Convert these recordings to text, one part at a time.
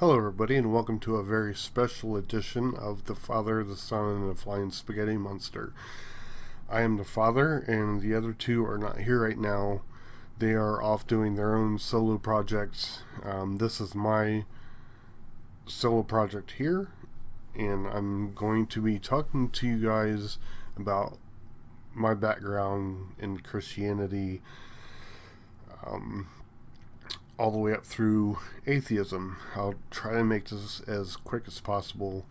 Hello, everybody, and welcome to a very special edition of The Father, the Son, and the Flying Spaghetti Monster. I am the father, and the other two are not here right now. They are off doing their own solo projects. This is my solo project here, and I'm going to be talking to you guys about my background in Christianity, all the way up through atheism. I'll try to make this as quick as possible.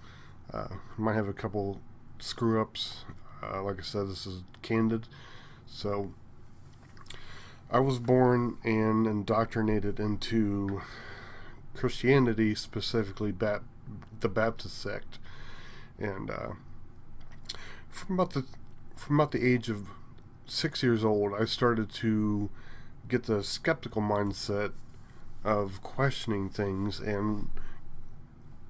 Might have a couple screw ups. Like I said, this is candid. So, I was born and indoctrinated into Christianity, specifically the Baptist sect, and from about the age of 6 years old, I started to get the skeptical mindset of questioning things, and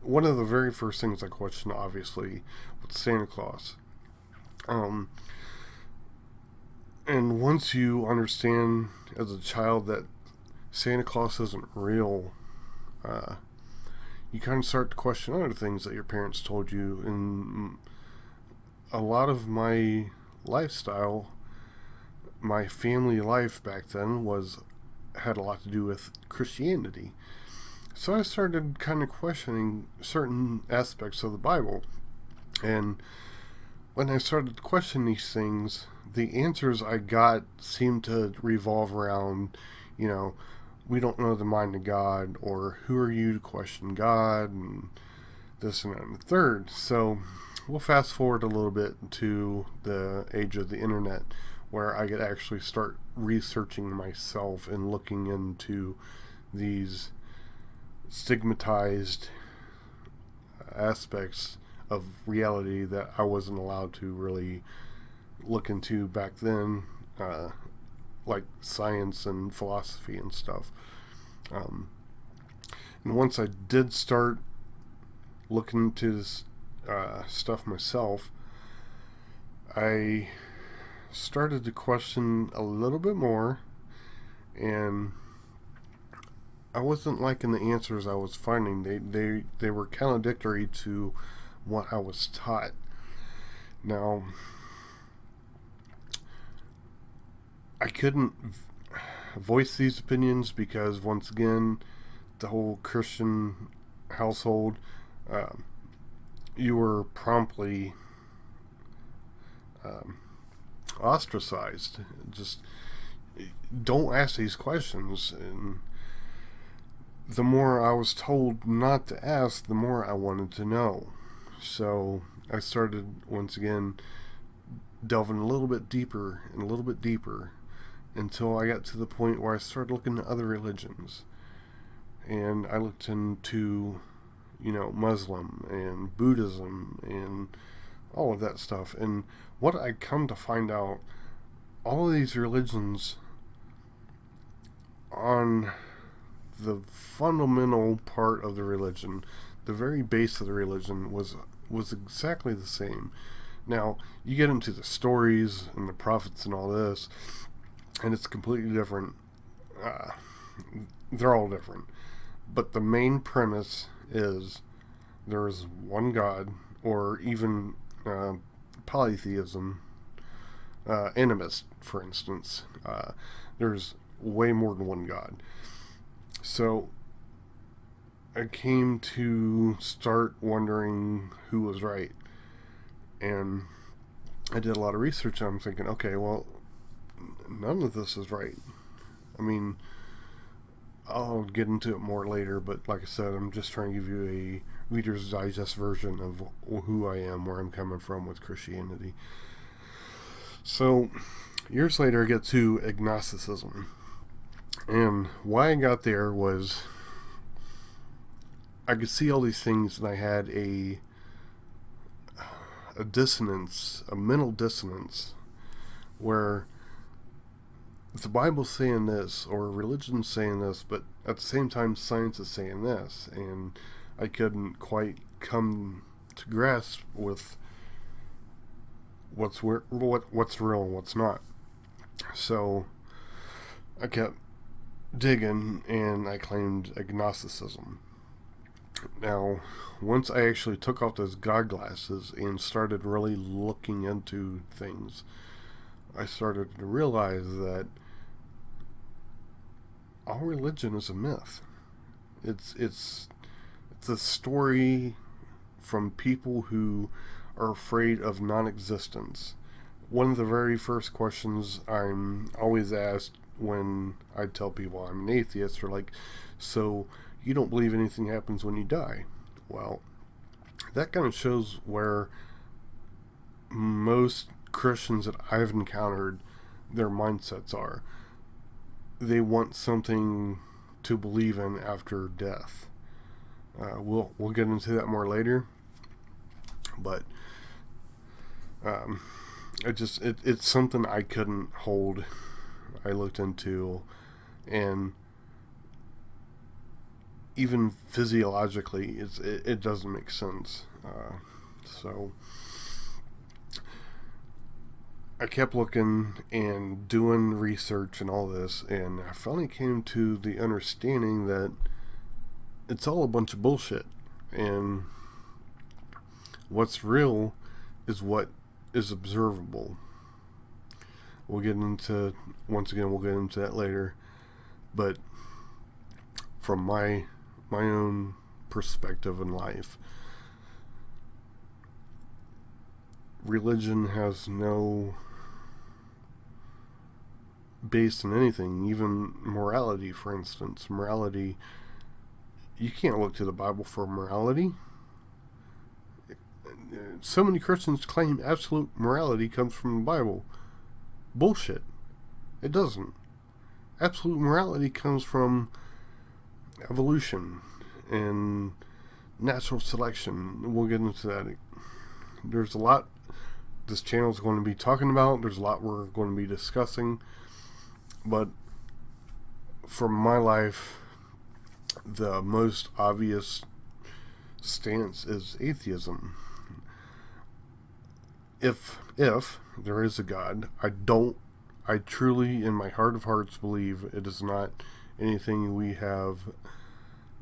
one of the very first things I questioned, obviously, was Santa Claus. And once you understand as a child that Santa Claus isn't real, you kind of start to question other things that your parents told you, and a lot of my lifestyle, my family life back then had a lot to do with Christianity. So I started kind of questioning certain aspects of the Bible. And when I started questioning these things, the answers I got seemed to revolve around, we don't know the mind of God, or who are you to question God, and this and that and the third. So we'll fast forward a little bit to the age of the internet, where I could actually start researching myself and looking into these stigmatized aspects of reality that I wasn't allowed to really look into back then, like science and philosophy and stuff. And once I did start looking into this stuff myself, I started to question a little bit more, and I wasn't liking the answers I was finding. They were contradictory to what I was taught. Now, I couldn't voice these opinions because, once again, the whole Christian household, you were promptly ostracized. Just don't ask these questions. And the more I was told not to ask, the more I wanted to know. So I started, once again, delving a little bit deeper and a little bit deeper, until I got to the point where I started looking at other religions. And I looked into, Muslim and Buddhism and all of that stuff. And what I come to find out, all of these religions, on the fundamental part of the religion, the very base of the religion, was exactly the same. Now, you get into the stories and the prophets and all this, and it's completely different. They're all different. But the main premise is there is one God, or even polytheism, animist, for instance. There's way more than one God. So I came to start wondering who was right. And I did a lot of research, and I'm thinking, okay, well, none of this is right. I mean, I'll get into it more later, but like I said, I'm just trying to give you a Reader's Digest version of who I am, where I'm coming from with Christianity. So, years later, I get to agnosticism. And why I got there was I could see all these things, and I had a dissonance, a mental dissonance, where the Bible's saying this, or religion's saying this, but at the same time science is saying this, and I couldn't quite come to grasp with what's real and what's not. So I kept digging, and I claimed agnosticism. Now, once I actually took off those God glasses and started really looking into things, I started to realize that all religion is a myth. It's a story from people who are afraid of non-existence. One of the very first questions I'm always asked when I tell people I'm an atheist are like, so you don't believe anything happens when you die? Well, that kind of shows where most Christians that I've encountered, their mindsets are. They want something to believe in after death. We'll get into that more later, but um, it's something I couldn't hold. I looked into, and even physiologically, it doesn't make sense. So I kept looking and doing research and all this, and I finally came to the understanding that it's all a bunch of bullshit. And what's real is what is observable. We'll get into, once again, we'll get into that later. But from my own perspective in life, religion has no base in anything, even morality, for instance. Morality, you can't look to the Bible for morality. So many Christians claim absolute morality comes from the Bible. Bullshit. It doesn't. Absolute morality comes from evolution and natural selection. We'll get into that. There's a lot this channel is going to be talking about. There's a lot we're going to be discussing. But for my life, the most obvious stance is atheism. If there is a God, I truly, in my heart of hearts, believe it is not anything we have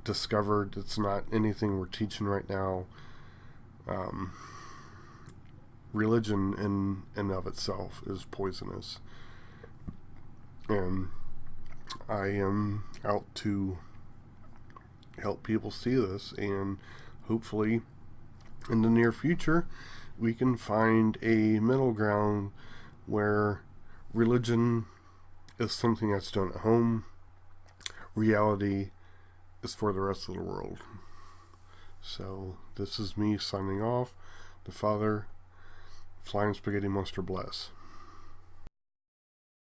discovered. It's not anything we're teaching right now. Religion in and of itself is poisonous. And I am out to help people see this, and hopefully in the near future we can find a middle ground where religion is something that's done at home, reality is for the rest of the world. So this is me signing off. The Father, Flying Spaghetti Monster bless.